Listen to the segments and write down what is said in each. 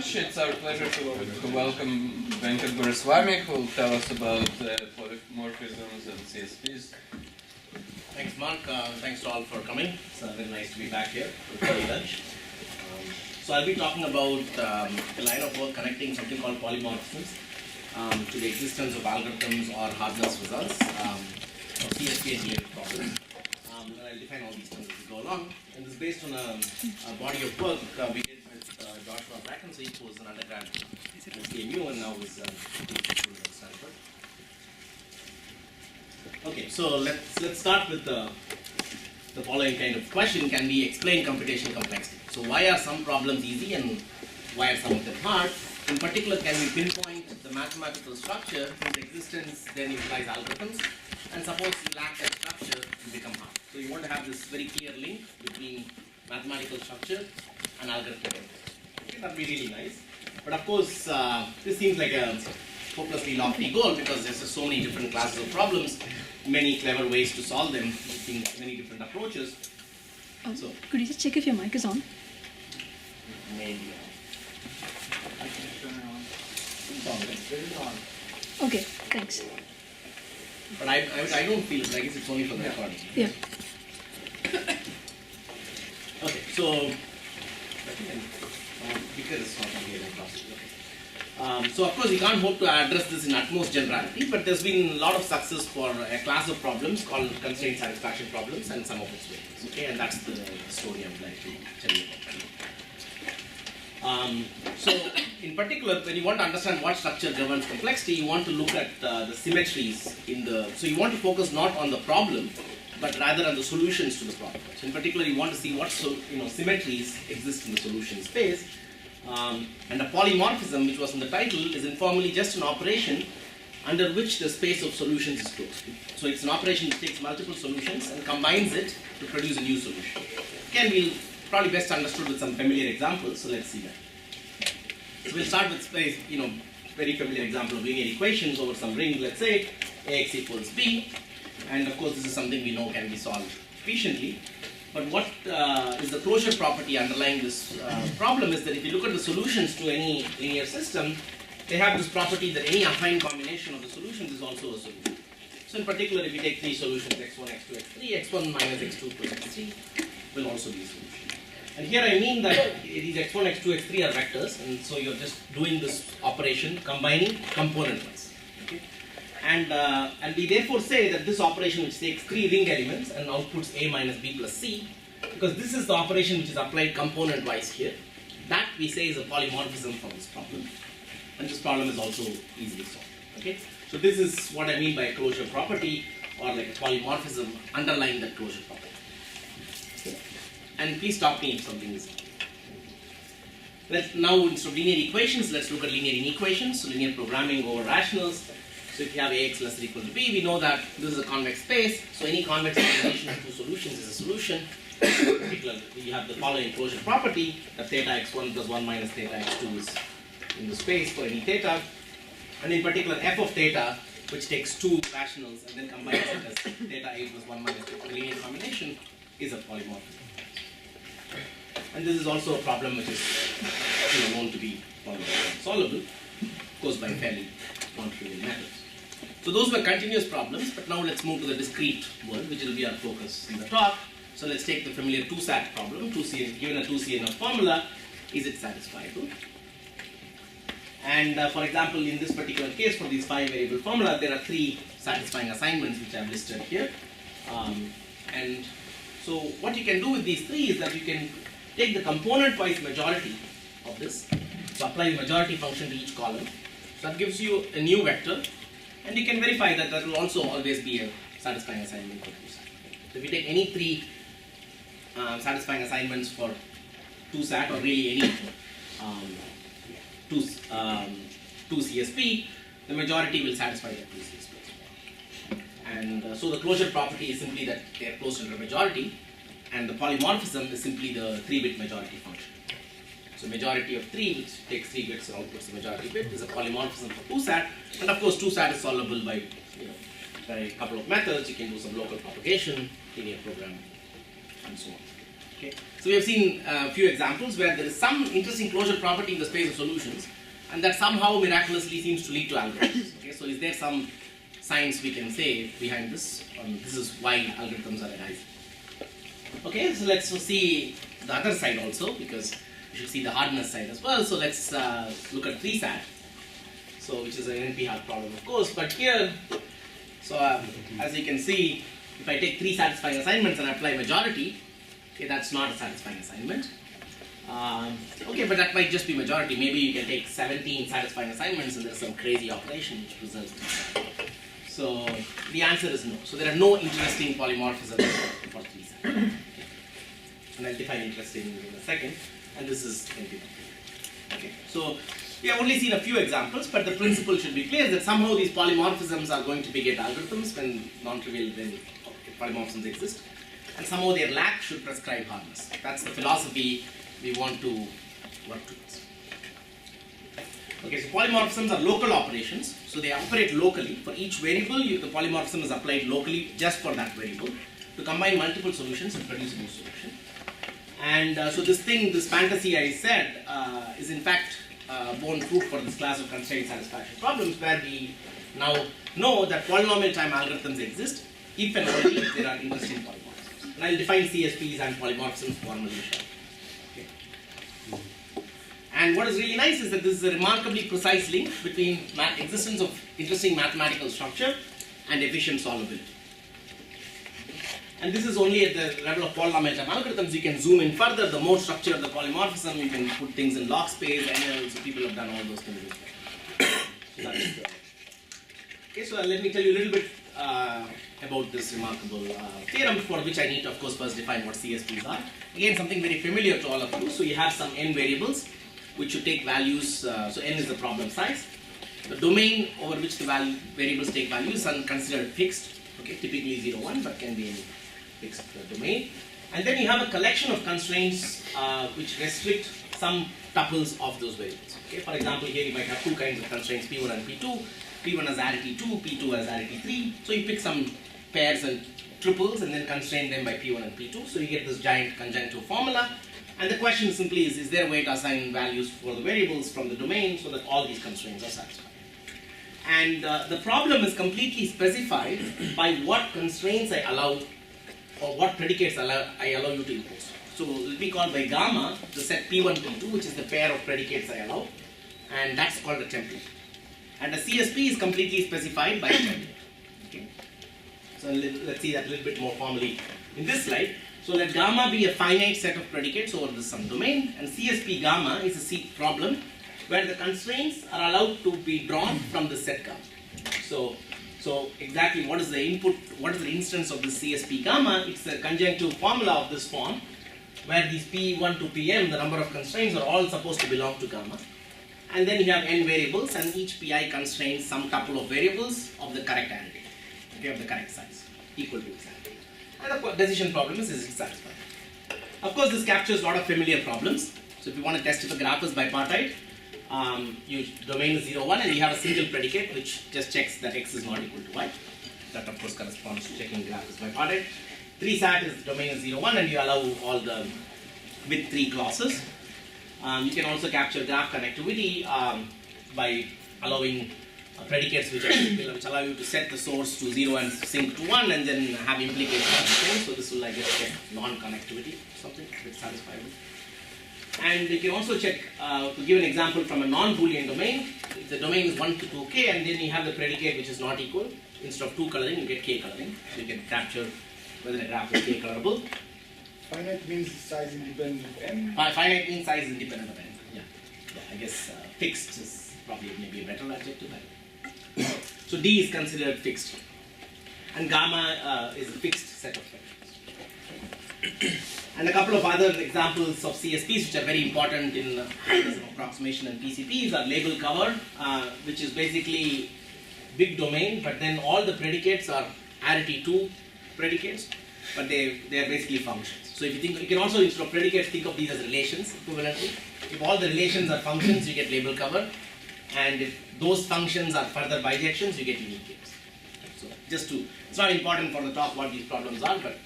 much. It's our pleasure to welcome Guruswami, who will tell us about polymorphisms and CSPs. Thanks, Mark. Thanks to all for coming. It's very nice to be back here for lunch. So I'll be talking about a line of work connecting something called polymorphisms to the existence of algorithms or hardness results, or CSP and related problems. And I'll define all these terms as we go along. And this is based on a body of work we did with Joshua Brackensee, who was an undergrad at KMU and now is at Stanford. Okay, so let's start with the following kind of question: can we explain computational complexity? So why are some problems easy and why are some of them hard? In particular, can we pinpoint the mathematical structure whose existence then implies algorithms? And suppose you lack that structure, it become hard. So you want to have this very clear link between mathematical structure and algorithm. Okay, that would be really nice. But of course, this seems like a hopelessly lofty goal because there's just so many different classes of problems, many clever ways to solve them using many different approaches. So, could you just check if your mic is on? Maybe. I can turn it on. It's on. It is on. Okay, thanks. But I don't feel it. I guess it's only for the recording. Yeah. Okay, so because it's not here across. So of course you can't hope to address this in utmost generality, but there's been a lot of success for a class of problems called constraint satisfaction problems and some of its variants. Okay, and that's the story I'd like to tell you about. So in particular, when you want to understand what structure governs complexity, you want to look at the symmetries in the. So you want to focus not on the problem, but rather on the solutions to the problem. So in particular, you want to see what symmetries exist in the solution space. And a polymorphism, which was in the title, is informally just an operation under which the space of solutions is closed. So it's an operation that takes multiple solutions and combines it to produce a new solution. Can be probably best understood with some familiar examples. So let's see that. So we'll start with very familiar example of linear equations over some ring. Let's say Ax equals b, and of course this is something we know can be solved efficiently. But what is the closure property underlying this problem is that if you look at the solutions to any linear system, they have this property that any affine combination of the solutions is also a solution. So in particular, if you take three solutions, x1, x2, x3, x1 minus x2 plus x3 will also be a solution. And here I mean that these x1, x2, x3 are vectors, and so you're just doing this operation combining component-wise. Okay? And we therefore say that this operation, which takes three ring elements and outputs a minus b plus c, because this is the operation which is applied component-wise here, that we say is a polymorphism for this problem. And this problem is also easily solved. Okay? So this is what I mean by a closure property, or like a polymorphism underlying that closure property. Okay? And please stop me if something is. Now, instead of linear equations, let's look at linear inequations, so linear programming over rationals. So if you have Ax less than or equal to b, we know that this is a convex space, so any convex combination of two solutions is a solution. In particular, you have the following closure property, that theta x1 plus 1 minus theta x2 is in the space for any theta. And in particular, f of theta, which takes two rationals and then combines it as theta a plus 1 minus theta, linear combination, is a polymorphism. And this is also a problem which is known to be solvable, of course by fairly non-trivial methods. So those were continuous problems, but now let's move to the discrete world, which will be our focus in the talk. So let's take the familiar 2-sat problem. Given a 2CNF formula, is it satisfiable? And for example, in this particular case, for these 5-variable formula, there are 3 satisfying assignments which I've listed here. And so what you can do with these 3 is that you can take the component-wise majority of this, so apply the majority function to each column. So that gives you a new vector, and you can verify that that will also always be a satisfying assignment for 2-sat. So if you take any 3 satisfying assignments for 2-sat, or really any 2 CSP, the majority will satisfy that 2 CSP. And so the closure property is simply that they are closed under a majority, and the polymorphism is simply the 3-bit majority function. So majority of 3, which takes 3 bits and outputs the majority bit, is a polymorphism for 2-sat. And of course 2-sat is solvable by a couple of methods. You can do some local propagation, linear programming, and so on. Okay. So we have seen a few examples where there is some interesting closure property in the space of solutions, and that somehow miraculously seems to lead to algorithms. Okay. So is there some science we can say behind this? This is why algorithms are arising. Okay. So let's see the other side also, because we should see the hardness side as well. So let's look at 3-SAT. So which is an NP-hard problem, of course. But here, so as you can see, if I take 3 satisfying assignments and apply majority, okay, that's not a satisfying assignment. Okay, but that might just be majority. Maybe you can take 17 satisfying assignments and there's some crazy operation which results in that. So the answer is no. So there are no interesting polymorphisms for 3-SAT. Okay. And I'll define interesting in a second. And this is NP. Okay, so we have only seen a few examples, but the principle should be clear that somehow these polymorphisms are going to beget algorithms when non-trivial when polymorphisms exist, and somehow their lack should prescribe hardness. That's the philosophy we want to work towards. Okay, so polymorphisms are local operations, so they operate locally. For each variable, the polymorphism is applied locally just for that variable to combine multiple solutions and produce a new solution. And so this fantasy I said is in fact borne fruit for this class of constraint satisfaction problems, where we now know that polynomial time algorithms exist if and only if there are interesting polymorphisms. And I'll define CSPs and polymorphisms formally shortly. Okay. And what is really nice is that this is a remarkably precise link between existence of interesting mathematical structure and efficient solvability. And this is only at the level of polynomial time algorithms. You can zoom in further. The more structure of the polymorphism, you can put things in log space, NL, so people have done all those things as well. Okay, so let me tell you a little bit about this remarkable theorem, for which I need to, of course, first define what CSPs are. Again, something very familiar to all of you. So you have some n variables, which you take values. So n is the problem size. The domain over which the variables take values are considered fixed. Okay, typically 0, 1, but can be any fixed domain. And then you have a collection of constraints which restrict some tuples of those variables. Okay, for example, here you might have two kinds of constraints, P1 and P2. P1 has arity 2, P2 has arity 3. So you pick some pairs and triples and then constrain them by P1 and P2. So you get this giant conjunctive formula. And the question simply is there a way to assign values for the variables from the domain so that all these constraints are satisfied? And the problem is completely specified by what constraints I allow, or what predicates I allow you to impose. So it will be called by gamma the set P1, P2, which is the pair of predicates I allow, and that's called a template. And the CSP is completely specified by a template. Okay. So let's see that a little bit more formally in this slide. So let gamma be a finite set of predicates over this some domain, and CSP gamma is a C problem where the constraints are allowed to be drawn from the set gamma. So exactly what is the input, what is the instance of the CSP gamma? It's the conjunctive formula of this form, where these P1 to Pm, the number of constraints, are all supposed to belong to gamma. And then you have n variables, and each Pi constrains some tuple of variables of the correct arity, okay, of the correct size, equal to its arity. And the decision problem is it satisfied? Of course, this captures a lot of familiar problems. So if you want to test if a graph is bipartite, your domain is 0, 1, and you have a single predicate which just checks that x is not equal to y. That of course corresponds to checking graph is bipartite. 3-SAT is domain is 0, 1, and you allow all the with 3 clauses. You can also capture graph connectivity by allowing predicates which allow you to set the source to 0 and sync to 1, and then have implications. So this will, I guess, check non-connectivity, something that's satisfiable. And you can also check, to give an example from a non-Boolean domain, if the domain is 1 to 2k, and then you have the predicate which is not equal, instead of 2 coloring, you get k coloring. So you can capture whether a graph is k colorable. Finite means size independent of n? Finite means size independent of n. Yeah, I guess fixed is probably maybe a better adjective. So D is considered fixed. And gamma is a fixed set of functions. And a couple of other examples of CSPs which are very important in approximation and PCPs are label cover, which is basically big domain, but then all the predicates are arity 2 predicates, but they are basically functions. So if you think, you can also, instead of predicates, think of these as relations equivalently. If all the relations are functions, you get label cover, and if those functions are further bijections, you get unique games. So just to, it's not important for the talk what these problems are, but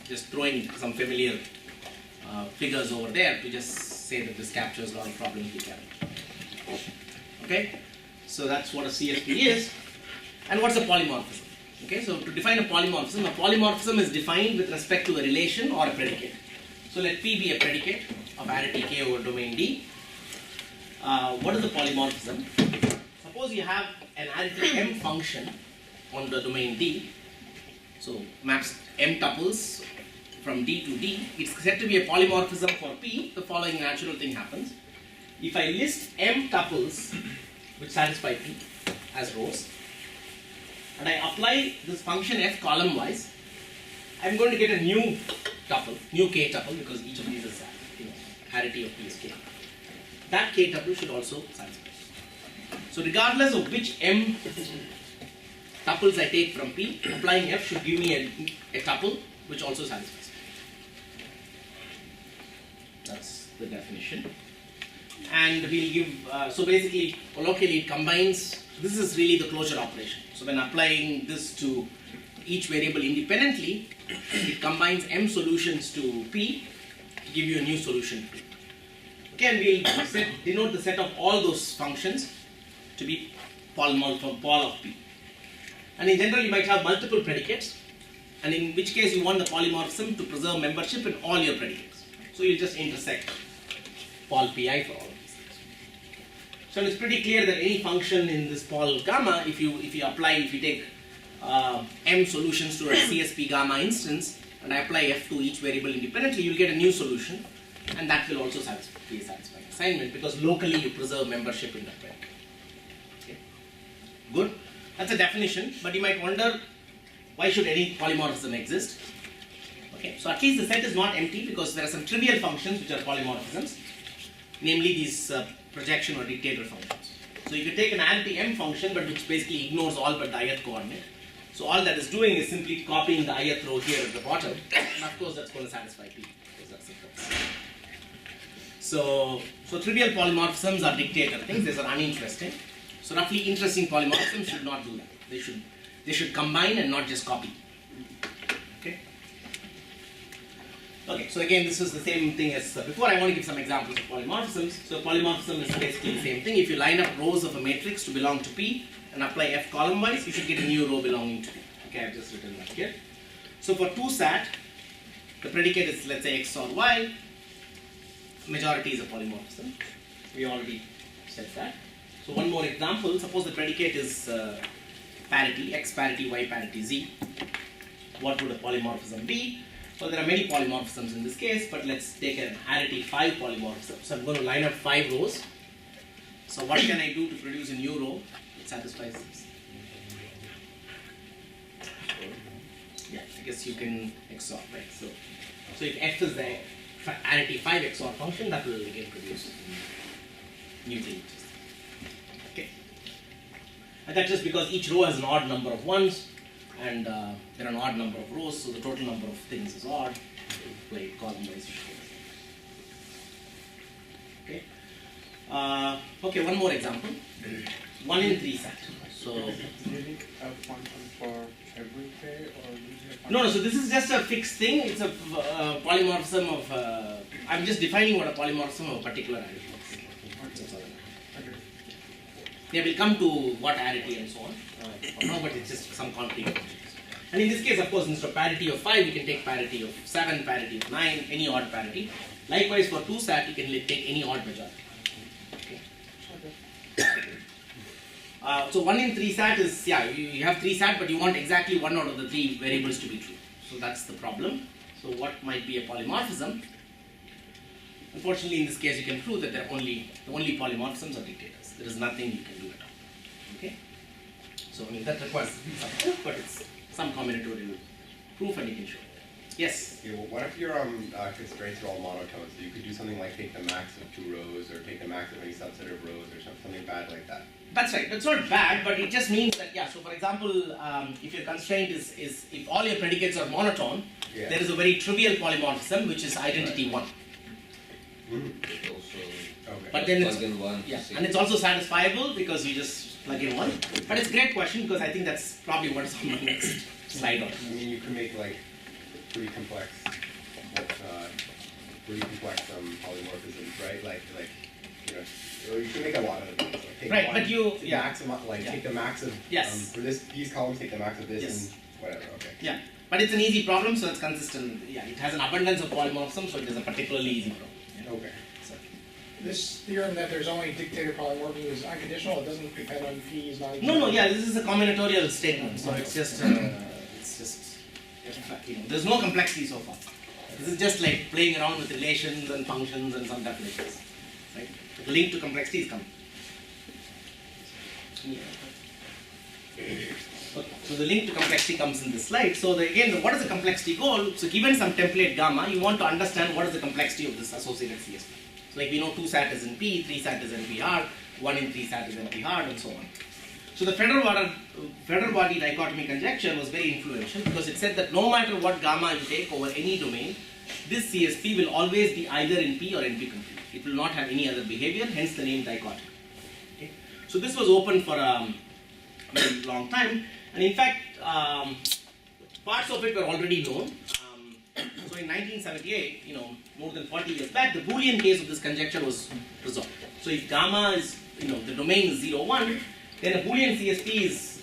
just throwing some familiar figures over there to just say that this captures a lot of problems we can. Okay, so that's what a CSP is. And what's a polymorphism? Okay, so to define a polymorphism is defined with respect to a relation or a predicate. So let P be a predicate of arity K over domain D. What is a polymorphism? Suppose you have an arity M function on the domain D. So maps M tuples from D to D. It's said to be a polymorphism for P. The following natural thing happens. If I list M tuples which satisfy P as rows, and I apply this function f column wise, I'm going to get a new tuple, new k tuple, because each of these is arity of P is k. That k tuple should also satisfy. So regardless of which M tuples I take from P, applying f should give me a tuple which also satisfies. That's the definition. And we'll give, so basically, colloquially it combines, this is really the closure operation. So when applying this to each variable independently, it combines M solutions to P to give you a new solution to P. Okay, and we'll denote the set of all those functions to be polymorphism, pol of P. And in general, you might have multiple predicates, and in which case you want the polymorphism to preserve membership in all your predicates. So you'll just intersect pol Pi for all of these things. So it's pretty clear that any function in this pol gamma, if you take M solutions to a CSP gamma instance, and I apply f to each variable independently, you'll get a new solution, and that will also be a satisfying assignment because locally you preserve membership in that predicate. Okay. Good. That's a definition, but you might wonder why should any polymorphism exist? Okay, so at least the set is not empty because there are some trivial functions which are polymorphisms, namely these projection or dictator functions. So you can take an arity M function, but which basically ignores all but the ith coordinate. So all that is doing is simply copying the ith row here at the bottom, and of course that's going to satisfy P, because that's the case. So trivial polymorphisms are dictator things. These are uninteresting. So roughly interesting polymorphisms should not do that. They should combine and not just copy. Okay. Okay. So again, this is the same thing as before. I want to give some examples of polymorphisms. So polymorphism is basically the same thing. If you line up rows of a matrix to belong to P and apply f column wise, you should get a new row belonging to P. Okay, I've just written that here. So for 2SAT, the predicate is, let's say, x or y. Majority is a polymorphism. We already said that. So one more example. Suppose the predicate is parity, x parity, y parity, z. What would a polymorphism be? Well, there are many polymorphisms in this case, but let's take an arity 5 polymorphism. So I'm going to line up 5 rows. So what can I do to produce a new row that satisfies this? Yeah, I guess you can XOR, right? So if f is the arity 5 XOR function, that will again produce new things. Okay. And that's just because each row has an odd number of ones, and there are an odd number of rows, so the total number of things is odd. Play column wise. Okay. Okay, one more example. 1 in 3 SAT. So. Do you need a function for every pair, or No, so this is just a fixed thing. It's a polymorphism of. I'm just defining what a polymorphism of a particular arity is. Yeah, we'll come to what arity and so on. For now, but it's just some concrete functions. And in this case, of course, instead of parity of 5, you can take parity of 7, parity of 9, any odd parity. Likewise, for 2SAT, you can take any odd majority. Okay. So 1 in 3 SAT is, yeah, you have 3 SAT, but you want exactly 1 out of the 3 variables to be true. So that's the problem. So what might be a polymorphism? Unfortunately, in this case, you can prove that the only polymorphisms are dictators. There is nothing you can do at all. Okay? So I mean, that requires some proof, but it's some combinatorial proof, and you can show it. Yes? Yeah, well, what if your constraints are all monotone? So you could do something like take the max of 2 rows, or take the max of any subset of rows, or something bad like that. That's right. That's not bad, but it just means that, yeah, so for example, if your constraint is if all your predicates are monotone, yeah, there is a very trivial polymorphism, which is identity 1. Also, Okay. But then it's, plug in 1. yeah, and it's also satisfiable because you just plug in 1. But it's a great question because I think that's probably what is on my next slide on. I mean, you can make like pretty complex really complex polymorphisms, right? Like you know, or you can make a lot of them. Like take Right, one, but you- take yeah. maximum, like Yeah. take the max of Yes. for these columns, take the max of this Yes. and whatever. Okay. Yeah, but it's an easy problem, so it's consistent. Yeah, it has an abundance of polymorphisms, so it is a particularly easy problem. Yeah. Okay. So, This theorem that there's only dictator polymorphism is unconditional, it doesn't depend on P, is not. no, yeah, this is a combinatorial statement, so it's just, you know, there's no complexity so far. This is just like playing around with relations and functions and some definitions, right? The link to complexity is coming. Yeah. Okay, so the link to complexity comes in this slide. So again, what is the complexity goal? So given some template gamma, you want to understand what is the complexity of this associated CSP. So like we know 2 sat is NP, 3 sat is NP hard, 1 in 3 sat is NP hard, and so on. So the Federer-Body dichotomy conjecture was very influential because it said that no matter what gamma you take over any domain, this CSP will always be either NP or NP complete. It will not have any other behavior, hence the name dichotomy. Okay? So this was open for a very long time, and in fact, parts of it were already known. So in 1978, you know, more than 40 years back, the Boolean case of this conjecture was resolved. So if gamma is, you know, the domain is 0, 1, then a Boolean CSP is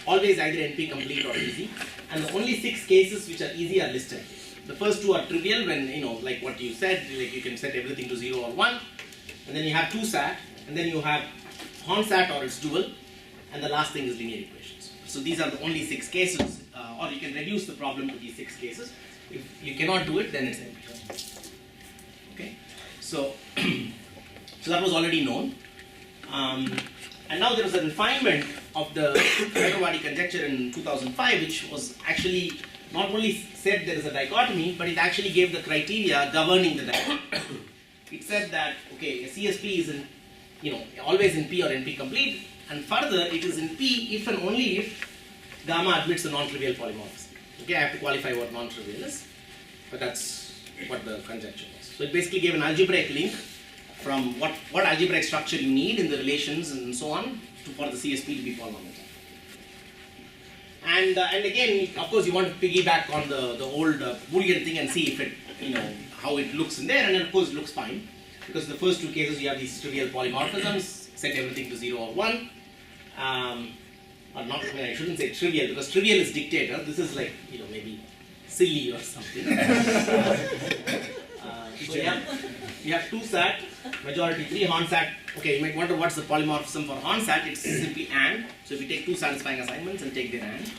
always either NP complete or easy, and the only 6 cases which are easy are listed. The first 2 are trivial when, you know, like what you said, like you can set everything to 0 or 1, and then you have 2 sat, and then you have Horn sat or its dual, and the last thing is linear equations. So these are the only 6 cases, or you can reduce the problem to these 6 cases. If you cannot do it, then it's NP. Okay, so so that was already known. And now there was a refinement of the Federer-Body conjecture in 2005, which was actually not only said there is a dichotomy, but it actually gave the criteria governing the dichotomy. It said that, okay, a CSP is in, you know, always in P or NP complete, and further it is in P if and only if gamma admits a non-trivial polymorphism. Okay, I have to qualify what non-trivial is, but that's what the conjecture was. So it basically gave an algebraic link from what algebraic structure you need in the relations and so on for the CSP to be polynomial. And again, of course, you want to piggyback on the old Boolean thing and see if it, you know, how it looks in there, and then of course it looks fine, because in the first 2 cases you have these trivial polymorphisms, set everything to 0 or 1. Or not, I mean, I shouldn't say trivial, because trivial is dictator. This is like, you know, maybe silly or something. So you have 2 sat, majority 3, Horn sat. Okay, you might wonder what's the polymorphism for Horn sat. It's simply AND. So if you take 2 satisfying assignments and take their AND,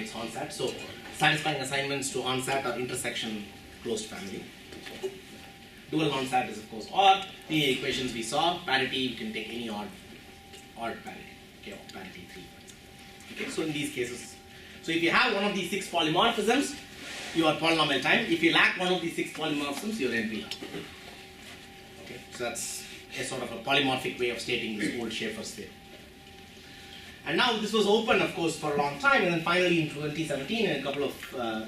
it's Horn sat. So satisfying assignments to Horn sat are intersection closed family. Dual Horn sat is of course OR. The equations we saw, parity, you can take any odd parity. Okay, or parity 3. Okay, so in these cases, so if you have one of these 6 polymorphisms, you are polynomial time. If you lack one of these 6 polymorphisms, you are NP. Okay, so that's a sort of a polymorphic way of stating this old Schaeffer's theorem. And now this was open, of course, for a long time, and then finally in 2017, in a couple of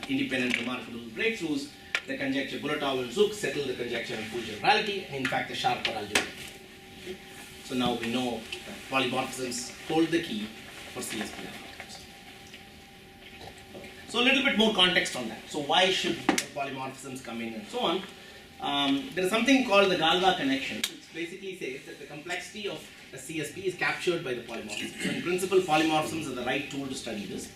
independent remarkable breakthroughs, the conjecture Bulatov and Zook settled the conjecture in full generality, and in fact the sharper algebra. Okay? So now we know that polymorphisms hold the key for CSP algorithms. Okay. So a little bit more context on that. So why should polymorphisms come in and so on? There is something called the Galois Connection, which basically says that the complexity of a CSP is captured by the polymorphism. So in principle, polymorphisms are the right tool to study this.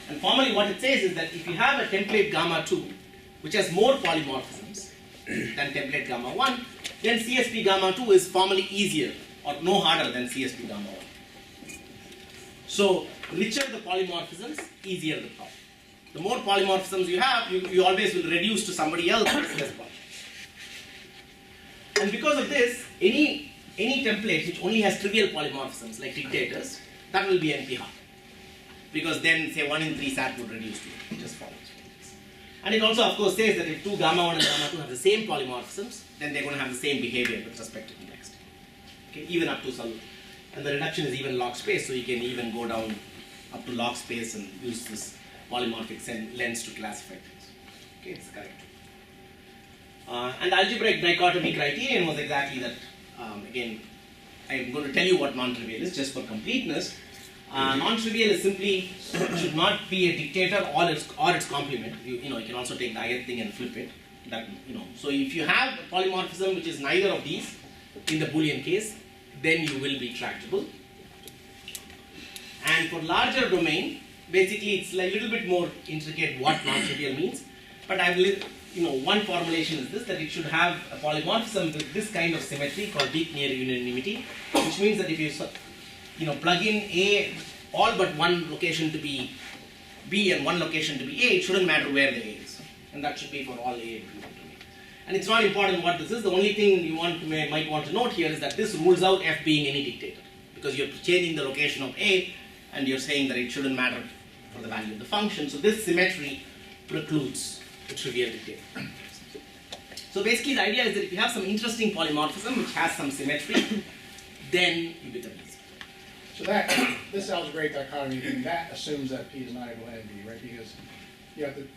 And formally what it says is that if you have a template gamma 2, which has more polymorphisms than template gamma 1, then CSP gamma 2 is formally easier or no harder than CSP gamma 1. So richer the polymorphisms, easier the problem. The more polymorphisms you have, you always will reduce to somebody else who has less polymorphisms. And because of this, any template which only has trivial polymorphisms like dictators, that will be NP hard. Because then say 1 in 3 sat would reduce to it. It just follows. And it also of course says that if 2 gamma 1 and gamma 2 have the same polymorphisms, then they're going to have the same behavior with respect to complexity. Okay, even up to some, and the reduction is even log space, so you can even go down up to log space and use this polymorphic lens to classify things. Okay, it's correct. And algebraic dichotomy criterion was exactly that. Again, I'm going to tell you what non-trivial is just for completeness. Non-trivial is simply should not be a dictator or its complement. You know, you can also take the ith thing and flip it. That, so if you have a polymorphism which is neither of these, in the Boolean case, then you will be tractable. And for larger domain, basically it's like a little bit more intricate what non-trivial means. But one formulation is this, that it should have a polymorphism with this kind of symmetry called weak near unanimity, which means that if you plug in A, all but one location to be B and one location to be A, it shouldn't matter where the A is. And that should be for all A and B. And it's not important what this is. The only thing you might want to note here is that this rules out F being any dictator, because you're changing the location of A and you're saying that it shouldn't matter for the value of the function. So this symmetry precludes the trivial dictator. So basically the idea is that if you have some interesting polymorphism which has some symmetry, then you become easy. So this algebraic dichotomy thing, that assumes that P is not equal to NP, right? Because you have to.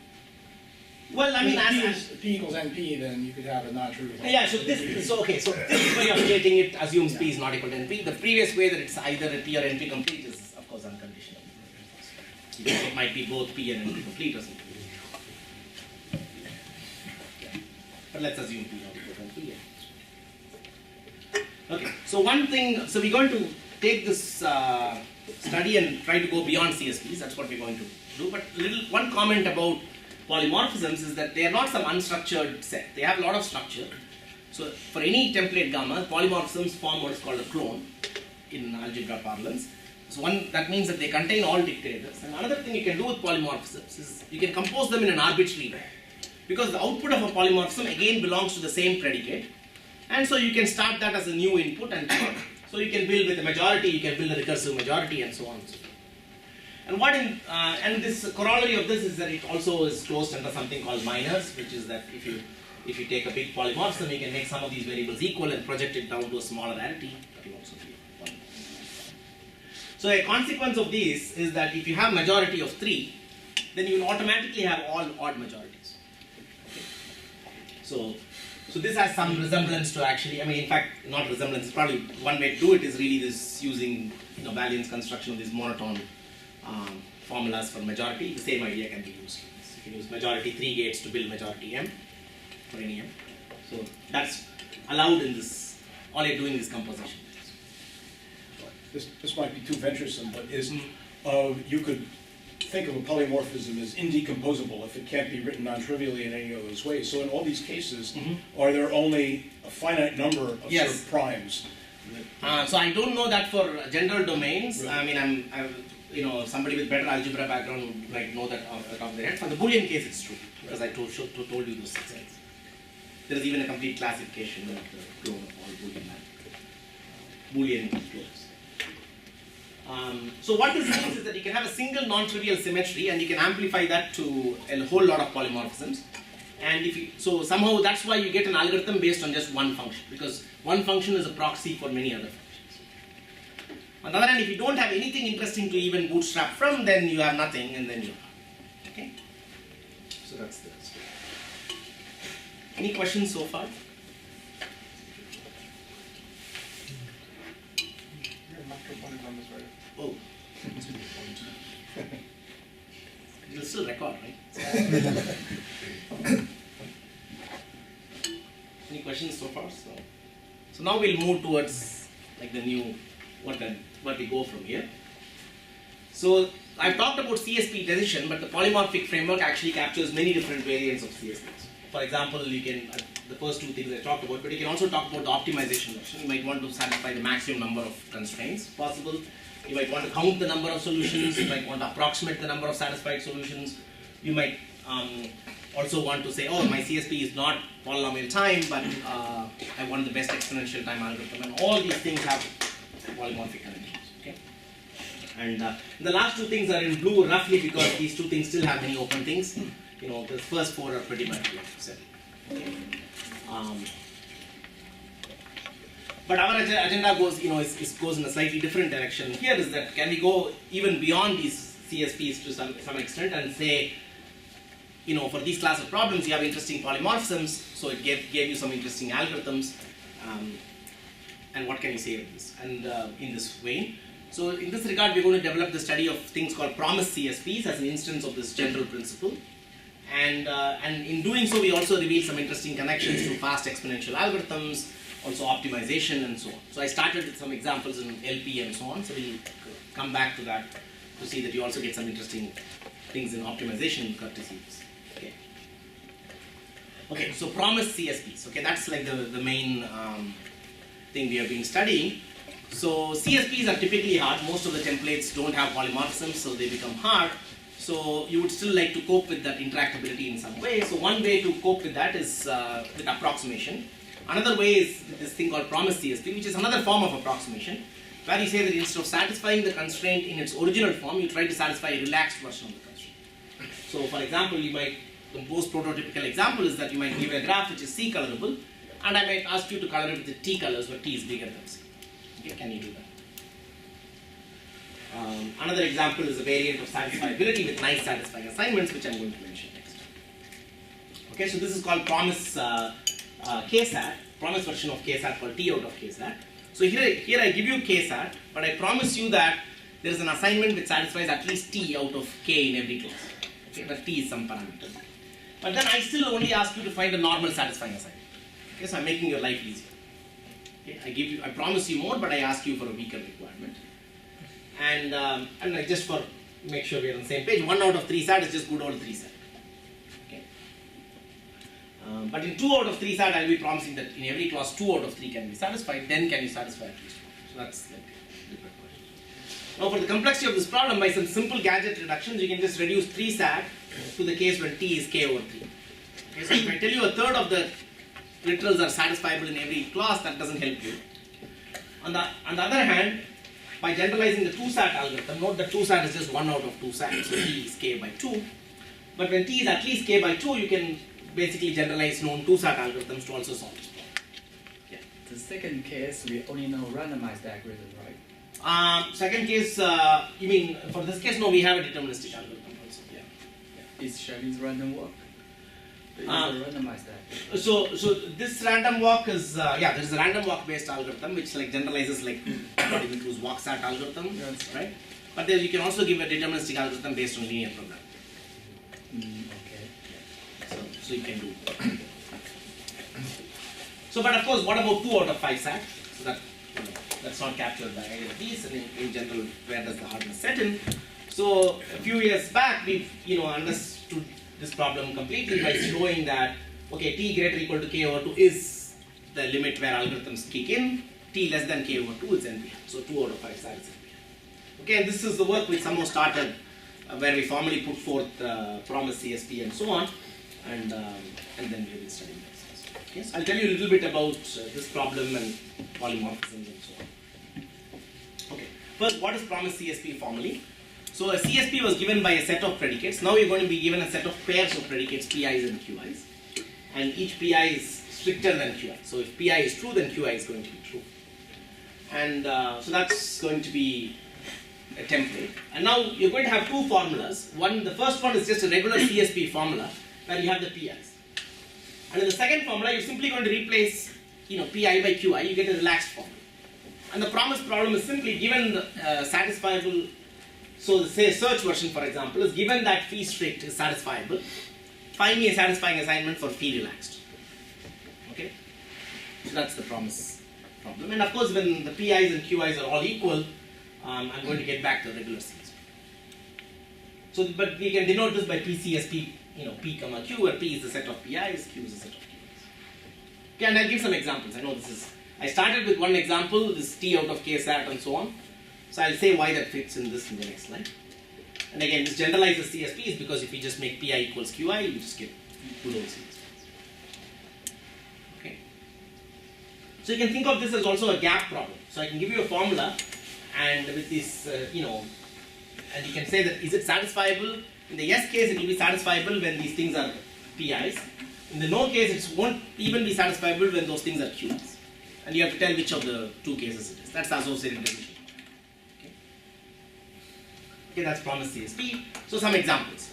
Well, I mean, if P equals NP, then you could have a non-trivial. Yeah. So this way of stating it assumes P is not equal to NP. The previous way that it's either a P or NP complete is, of course, unconditional. It might be both P and NP complete or something. But let's assume P not equal to NP. Okay. So one thing. So we're going to take this study and try to go beyond CSPs. That's what we're going to do. But one comment about polymorphisms is that they are not some unstructured set. They have a lot of structure. So for any template gamma, polymorphisms form what is called a clone in algebra parlance. So that means that they contain all dictators. And another thing you can do with polymorphisms is you can compose them in an arbitrary way, because the output of a polymorphism again belongs to the same predicate. And so you can start that as a new input, and so you can build with a majority, you can build a recursive majority, and so on and so forth. And this corollary of this is that it also is closed under something called minors, which is that if you take a big polymorphism, you can make some of these variables equal and project it down to a smaller arity. That will also be one. So a consequence of this is that if you have majority of 3, then you will automatically have all odd majorities. Okay. So this has some resemblance to actually, in fact, not resemblance. Probably one way to do it is really this using Valiant's construction of these monotone formulas for majority. The same idea can be used. You can use majority 3 gates to build majority M for any M. So that's allowed in this. All you're doing is composition. This might be too venturesome, but you could think of a polymorphism as indecomposable if it can't be written non-trivially in any of those ways. So in all these cases, are there only a finite number of sort of primes? So I don't know that for general domains. Really? Somebody with better algebra background might know that off the top of their head. For the Boolean case, it's true, because I told you those things. There is even a complete classification of the clone of all Boolean clones. So what this means is that you can have a single non-trivial symmetry, and you can amplify that to a whole lot of polymorphisms. And so somehow that's why you get an algorithm based on just one function, because one function is a proxy for many other functions. On the other hand, if you don't have anything interesting to even bootstrap from, then you have nothing, and then you have. Okay? So that's the story. Any questions so far? Oh. You'll still record, right? Any questions so far? So now we'll move towards like the new, what we go from here. So I've talked about CSP decision, but the polymorphic framework actually captures many different variants of CSPs. For example, you can, the first two things I talked about, but you can also talk about the optimization version. You might want to satisfy the maximum number of constraints possible. You might want to count the number of solutions. You might want to approximate the number of satisfied solutions. You might also want to say, oh, my CSP is not polynomial time, but I want the best exponential time algorithm. And all these things have polymorphic connections. Okay? And the last two things are in blue roughly because these two things still have many open things. The first 4 are pretty much set. Okay. But our agenda goes, goes in a slightly different direction. Here is that can we go even beyond these CSPs to some extent and say, for these class of problems you have interesting polymorphisms, so it gave you some interesting algorithms, and what can you say of this? And in this vein, so in this regard we're going to develop the study of things called promised CSPs as an instance of this general principle. And in doing so, we also revealed some interesting connections to fast exponential algorithms, also optimization and so on. So I started with some examples in LP and so on. So we'll come back to that to see that you also get some interesting things in optimization courtesies. Okay. Okay, so promised CSPs. Okay, that's like the main thing we have been studying. So CSPs are typically hard. Most of the templates don't have polymorphisms, so they become hard. So you would still like to cope with that interactability in some way. So one way to cope with that is with approximation. Another way is this thing called promised CSP, which is another form of approximation, where you say that instead of satisfying the constraint in its original form, you try to satisfy a relaxed version of the constraint. So for example, the most prototypical example is that you might give a graph which is C colorable, and I might ask you to color it with the T colors where T is bigger than C. Okay, can you do that? Another example is a variant of satisfiability with nice satisfying assignments, which I'm going to mention next. Okay, so this is called promise KSAT, promise version of KSAT called T out of KSAT. So here I give you KSAT, but I promise you that there is an assignment which satisfies at least T out of K in every class. Okay, but T is some parameter. But then I still only ask you to find a normal satisfying assignment. Okay, so I'm making your life easier. Okay, I promise you more, but I ask you for a weaker requirement. And just for make sure we're on the same page, 1 out of 3 SAT is just good old 3 SAT. Okay. But in 2 out of 3 SAT, I'll be promising that in every clause 2 out of 3 can be satisfied. Then can you satisfy at least 1? So that's like a different question. Now for the complexity of this problem, by some simple gadget reductions, you can just reduce 3 SAT to the case when T is K over 3. Okay, so if I tell you a third of the literals are satisfiable in every clause, that doesn't help you. On the other hand, by generalizing the 2-SAT algorithm, note that 2-SAT is just 1 out of 2 SAT, so T is K by 2. But when T is at least K by 2, you can basically generalize known 2-SAT algorithms to also solve this problem. Yeah. The second case, we only know randomized algorithm, right? Second case, you mean, for this case, no, we have a deterministic algorithm also. Yeah. Is Shelley's random walk? Is a randomized algorithm? So this random walk is, there is a random walk based algorithm which like generalizes like what it includes walk-SAT algorithm, Yes. right? But then you can also give a deterministic algorithm based on linear programming. Okay. So you can do. So, but of course, what about 2 out of 5 SAT? So that's not captured by either of these. And in general, where does the hardness set in? So a few years back, we've understood this problem completely by showing that okay, T greater or equal to K over 2 is the limit where algorithms kick in. T less than K over 2 is NP. So 2 out of 5 SAT is NP. Okay, and this is the work which somehow started where we formally put forth promise CSP and so on, and then we have been studying this. Okay, so I'll tell you a little bit about this problem and polymorphisms and so on. Okay, first, what is promise CSP formally? So a CSP was given by a set of predicates. Now you're going to be given a set of pairs of predicates, PIs and QIs, and each PI is stricter than QI. So if PI is true, then QI is going to be true, and so that's going to be a template. And now you're going to have 2 formulas. The first one is just a regular CSP formula where you have the PIs. And in the second formula, you're simply going to replace PI by QI, you get a relaxed formula. And the promise problem is simply given the satisfiable, so say search version for example, is given that phi strict is satisfiable, find me a satisfying assignment for phi relaxed. Okay? So that's the promise problem. And of course when the PIs and QIs are all equal, I'm going to get back to regular CSP. So, but we can denote this by PCSP, P comma Q, where P is the set of PIs, Q is the set of QIs. Okay, and I'll give some examples. I know I started with one example, this T out of KSAT and so on. So I'll say why that fits in this in the next slide. And again, this generalizes CSPs because if you just make PI equals QI, you just get good old CSPs. Okay. So you can think of this as also a gap problem. So I can give you a formula, and with this, and you can say that is it satisfiable? In the yes case, it will be satisfiable when these things are PIs. In the no case, it won't even be satisfiable when those things are QIs. And you have to tell which of the 2 cases it is. That's the associated division. Okay, that's promise CSP. So some examples.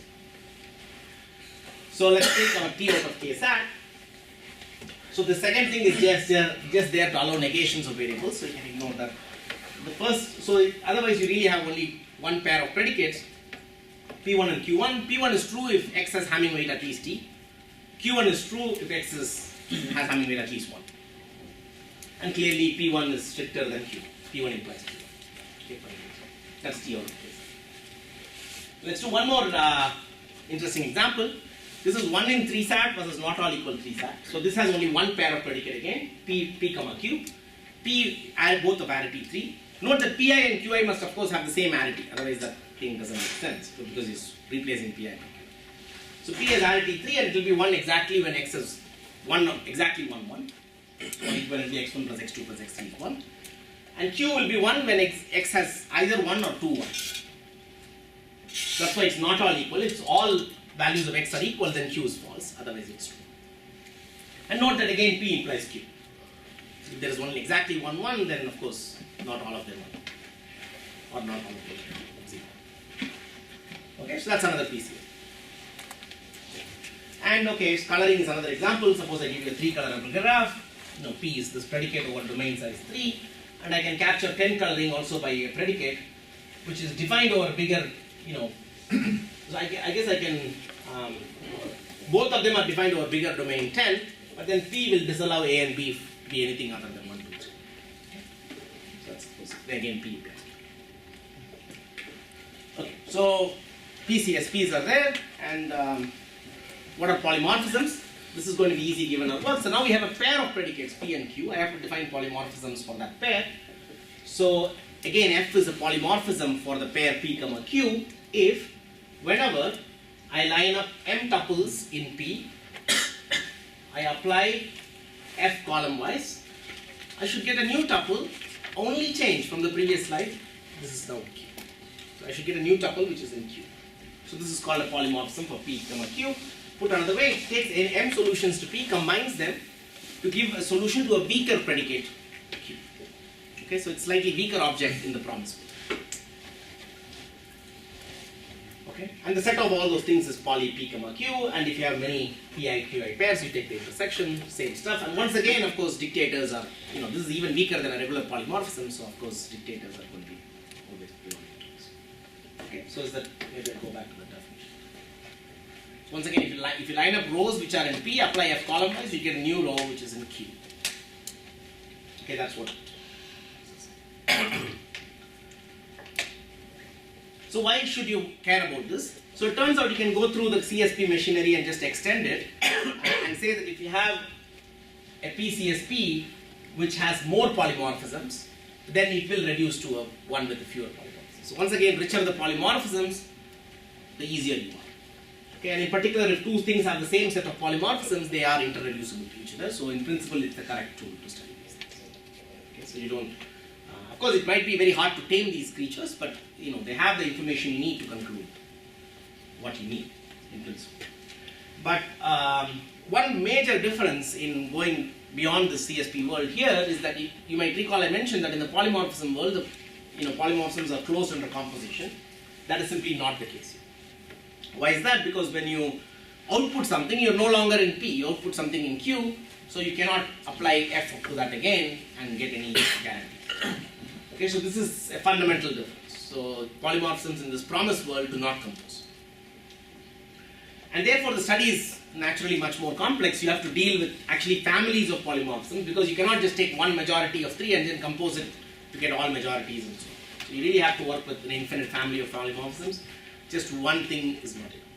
So let's take our T out of KSAT. So the second thing is just there to allow negations of variables, so you can ignore that. The first, so otherwise you really have only one pair of predicates. P1 and Q1. P1 is true if X has Hamming weight at least T. Q1 is true if X has Hamming weight at least 1. And clearly P1 is stricter than Q. P1 implies Q1. Okay, fine. That's T out of place. Let's do one more interesting example. This is 1 in 3 sat versus not all equal 3 sat. So this has only one pair of predicate again, P comma Q. P add both of arity 3. Note that Pi and Qi must of course have the same arity, otherwise that thing doesn't make sense, because it's replacing Pi by Q. So P has arity 3 and it will be 1 exactly when X is 1, exactly 1, 1. So equivalently X1 plus X2 plus X3 is 1. And Q will be 1 when X has either 1 or 2 1s. That's why it's not all equal. If all values of X are equal, then Q is false, otherwise it's true. And note that again P implies Q. So if there is only exactly 1, 1, then of course not all of them are, or not all of them are 0. Okay, so that's another PCA. And okay, coloring is another example. Suppose I give you a 3-colorable graph. P is this predicate over domain size 3, and I can capture 10 coloring also by a predicate, which is defined over bigger, so I guess I can, both of them are defined over bigger domain 10, but then P will disallow A and B to be anything other than 1, 2, 3. So that's again P. Okay, so PCSPs are there, and what are polymorphisms? This is going to be easy given our work. So now we have a pair of predicates P and Q. I have to define polymorphisms for that pair. So again, F is a polymorphism for the pair P comma Q if whenever I line up M tuples in P, I apply F column wise, I should get a new tuple, only change from the previous slide. This is now Q. So I should get a new tuple which is in Q. So this is called a polymorphism for P comma Q. Put another way, it takes M solutions to P, combines them to give a solution to a weaker predicate Q. Okay, so it's slightly weaker object in the promise. Okay, and the set of all those things is poly P comma Q, and if you have many Pi Qi pairs, you take the intersection, same stuff. And once again, of course, dictators are, this is even weaker than a regular polymorphism, so of course dictators are going to be always beyond it. Okay, so is that, maybe I'll go back to the definition. Once again, if you line up rows which are in P, apply F column wise, you get a new row which is in Q. Okay, that's what. So why should you care about this? So it turns out you can go through the CSP machinery and just extend it and say that if you have a PCSP which has more polymorphisms, then it will reduce to a one with fewer polymorphisms. So once again, richer the polymorphisms, the easier you are. Okay, and in particular, if two things have the same set of polymorphisms, they are interreducible to each other. So in principle, it's the correct tool to study these things. Okay, so you don't. Of course, it might be very hard to tame these creatures, but they have the information you need to conclude what you need in principle. But one major difference in going beyond the CSP world here is that you might recall I mentioned that in the polymorphism world, polymorphisms are closed under composition. That is simply not the case. Why is that? Because when you output something, you're no longer in P. You output something in Q, so you cannot apply F to that again and get any guarantee. Okay, so this is a fundamental difference. So polymorphisms in this promised world do not compose. And therefore the study is naturally much more complex. You have to deal with actually families of polymorphisms because you cannot just take one majority of 3 and then compose it to get all majorities and so on. So you really have to work with an infinite family of polymorphisms. Just one thing is not enough.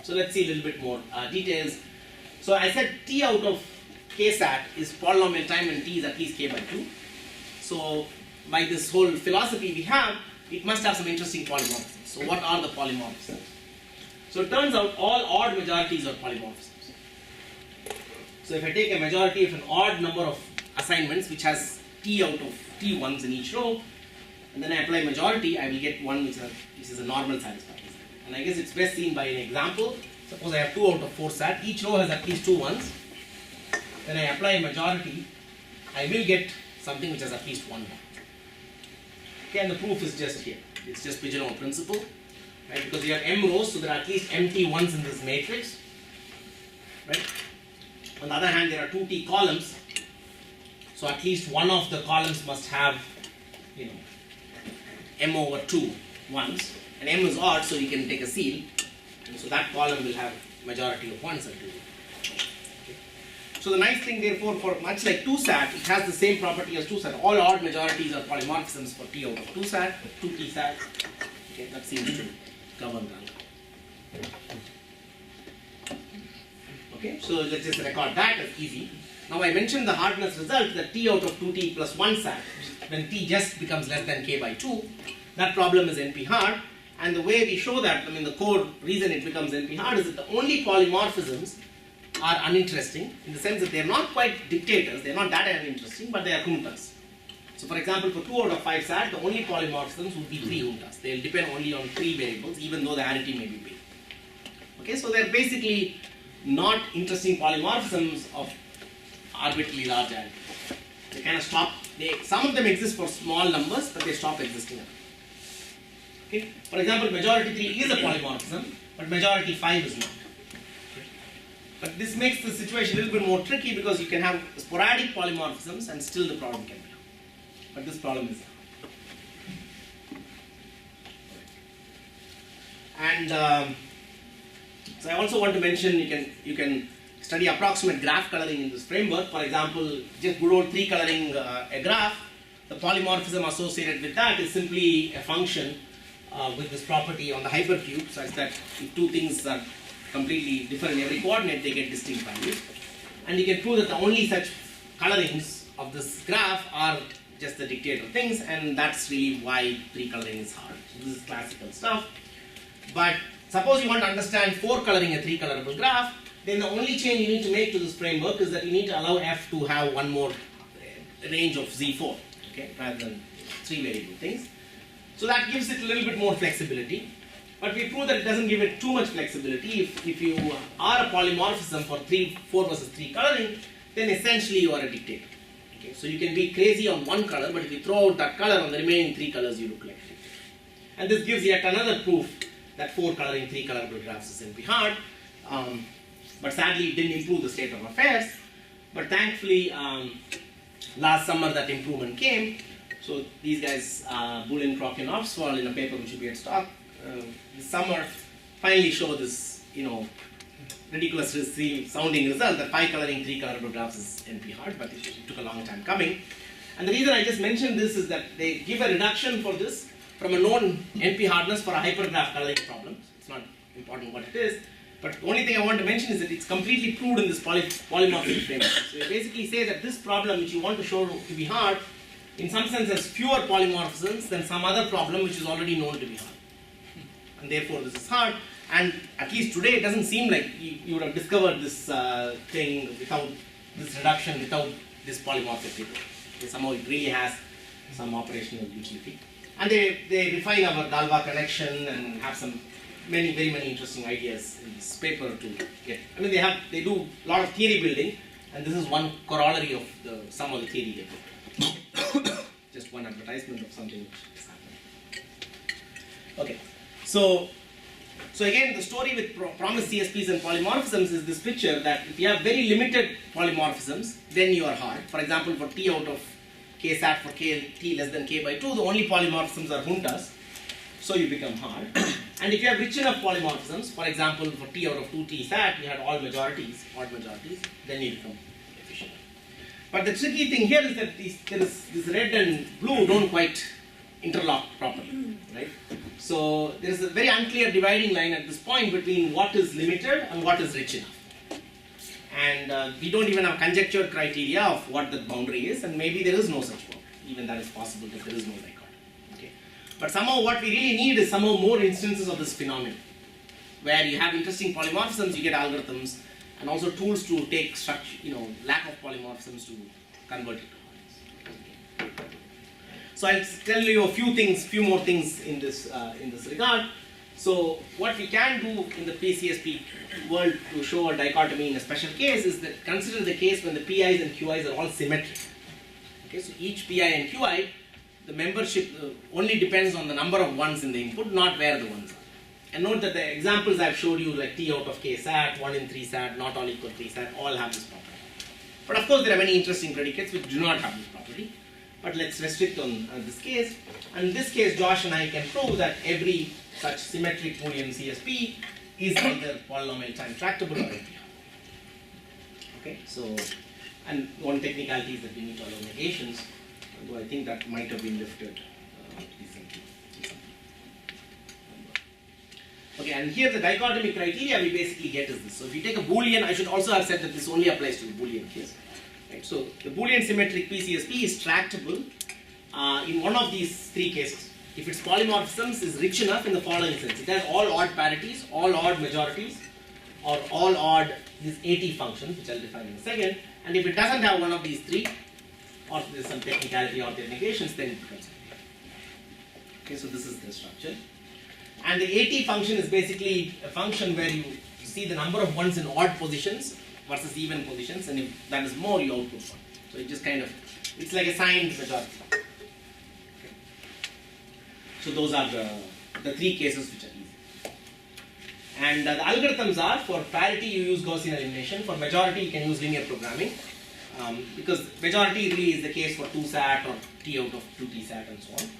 So let's see a little bit more details. So I said T out of K sat is polynomial time and T is at least K by 2. So by this whole philosophy we have, it must have some interesting polymorphisms. So what are the polymorphisms? So it turns out all odd majorities are polymorphisms. So if I take a majority of an odd number of assignments which has T out of T ones in each row, and then I apply majority, I will get one which is a normal satisfaction. And I guess it's best seen by an example. Suppose I have 2 out of 4 sat, each row has at least 2 ones. Then I apply a majority, I will get something which has at least 1 1. Okay, and the proof is just here. It's just Pigeonhole principle. Right? Because you have M rows, so there are at least empty ones in this matrix. Right? On the other hand, there are 2 T columns. So at least one of the columns must have, M over 2 ones. and M is odd, so you can take a seal, and so that column will have majority of 1s and 2. So the nice thing, therefore, for much like 2SAT, it has the same property as 2SAT. All odd majorities are polymorphisms for T out of 2SAT, 2T-SAT. Okay, that seems to govern that. Okay, so let's just record that as easy. Now I mentioned the hardness result that T out of 2T plus 1SAT, when T just becomes less than K by 2, that problem is NP hard. And the way we show that, I mean the core reason it becomes NP hard is that the only polymorphisms are uninteresting in the sense that they are not quite dictators, they are not that uninteresting, but they are juntas. So for example, for 2 out of 5 SAT, the only polymorphisms would be 3 juntas. They will depend only on 3 variables, even though the arity may be big. Okay, so they are basically not interesting polymorphisms of arbitrarily large arity. They kind of stop, some of them exist for small numbers, but they stop existing. Okay? For example, majority 3 is a polymorphism, but majority 5 is not. But this makes the situation a little bit more tricky because you can have sporadic polymorphisms and still the problem can be done. But this problem is there. And so I also want to mention you can study approximate graph coloring in this framework. For example, just good old 3 coloring a graph. The polymorphism associated with that is simply a function with this property on the hypercube such that if 2 things are completely different in every coordinate, they get distinct values. And you can prove that the only such colorings of this graph are just the dictator things, and that's really why 3 coloring is hard. So this is classical stuff. But suppose you want to understand 4 coloring a 3 colorable graph, then the only change you need to make to this framework is that you need to allow F to have one more range of Z4, okay, rather than 3 variable things. So that gives it a little bit more flexibility. But we prove that it doesn't give it too much flexibility. If you are a polymorphism for 4 versus 3 coloring, then essentially you are a dictator. Okay? So you can be crazy on one color, but if you throw out that color on the remaining 3 colors, you look like a dictator. And this gives yet another proof that 4 coloring 3 colorable graphs is NP hard. But sadly, it didn't improve the state of affairs. But thankfully, last summer that improvement came. So these guys, Bulin, Kroc, and Opswald, in a paper which will be at stock, this summer finally show this, ridiculous sounding result that 5 coloring 3 colorable graphs is NP hard, but it took a long time coming. And the reason I just mentioned this is that they give a reduction for this from a known NP hardness for a hypergraph coloring problem. It's not important what it is, but the only thing I want to mention is that it's completely proved in this polymorphic framework. So you basically say that this problem which you want to show to be hard, in some sense has fewer polymorphisms than some other problem which is already known to be hard. And therefore this is hard, and at least today it doesn't seem like you would have discovered this thing without this reduction, without this polymorphic paper. Okay, somehow it really has some operational utility. And they refine our Galois connection and have some very many interesting ideas in this paper to get. I mean they do a lot of theory building, and this is one corollary of some of the theory they put. Just one advertisement of something which is happening. Okay. So again, the story with promised CSPs and polymorphisms is this picture that if you have very limited polymorphisms, then you are hard. For example, for T out of K SAT for T less than K by 2, the only polymorphisms are juntas, so you become hard. And if you have rich enough polymorphisms, for example, for T out of 2T SAT, you had all majorities, odd majorities, then you become efficient. But the tricky thing here is that this red and blue don't quite interlock properly, right? So there is a very unclear dividing line at this point between what is limited and what is rich enough. And we don't even have conjectured criteria of what the boundary is, and maybe there is no such boundary. Even that is possible if there is no dichotomy. Okay? But somehow what we really need is somehow more instances of this phenomenon, where you have interesting polymorphisms, you get algorithms, and also tools to take structure, lack of polymorphisms to convert it to hardness. So I'll tell you a few more things in this regard. So what we can do in the PCSP world to show a dichotomy in a special case is that consider the case when the PIs and QIs are all symmetric. Okay, so each PI and QI, the membership only depends on the number of ones in the input, not where the ones are. And note that the examples I've showed you, like T out of K SAT, 1 in 3 SAT, not all equal 3 SAT, all have this property. But of course there are many interesting predicates which do not have this property. but let's restrict on this case. And in this case, Josh and I can prove that every such symmetric Boolean CSP is either polynomial time tractable or NP. Okay, so, and one technicality is that we need to allow negations, although I think that might have been lifted recently. Okay, and here the dichotomy criteria we basically get is this. So if you take a Boolean, I should also have said that this only applies to the Boolean case. Right, so the Boolean symmetric PCSP is tractable in one of these three cases. If its polymorphisms is rich enough in the following sense: it has all odd parities, all odd majorities, or all odd these AT functions, which I'll define in a second. And if it doesn't have one of these three, or there's some technicality or their negations, then it becomes NP. Okay, so this is the structure. And the AT function is basically a function where you see the number of ones in odd positions versus even positions, and if that is more, you output one. So it just kind of, it's like a signed majority. Okay. So those are the three cases which are easy. And the algorithms are, for parity you use Gaussian elimination, for majority you can use linear programming, because majority really is the case for 2SAT or T out of 2TSAT and so on.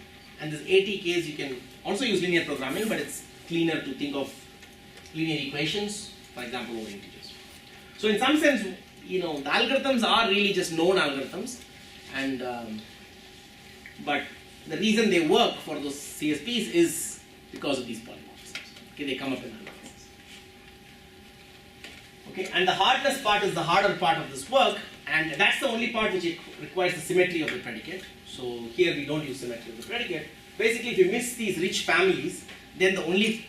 And this AT case you can also use linear programming, but it's cleaner to think of linear equations, for example, over integers. So in some sense, the algorithms are really just known algorithms, and but the reason they work for those CSPs is because of these polymorphisms. Okay, they come up in algorithms. Okay, and the hardness part is the harder part of this work, and that's the only part which requires the symmetry of the predicate. So here we don't use symmetry of the predicate. Basically, if you miss these rich families, then the only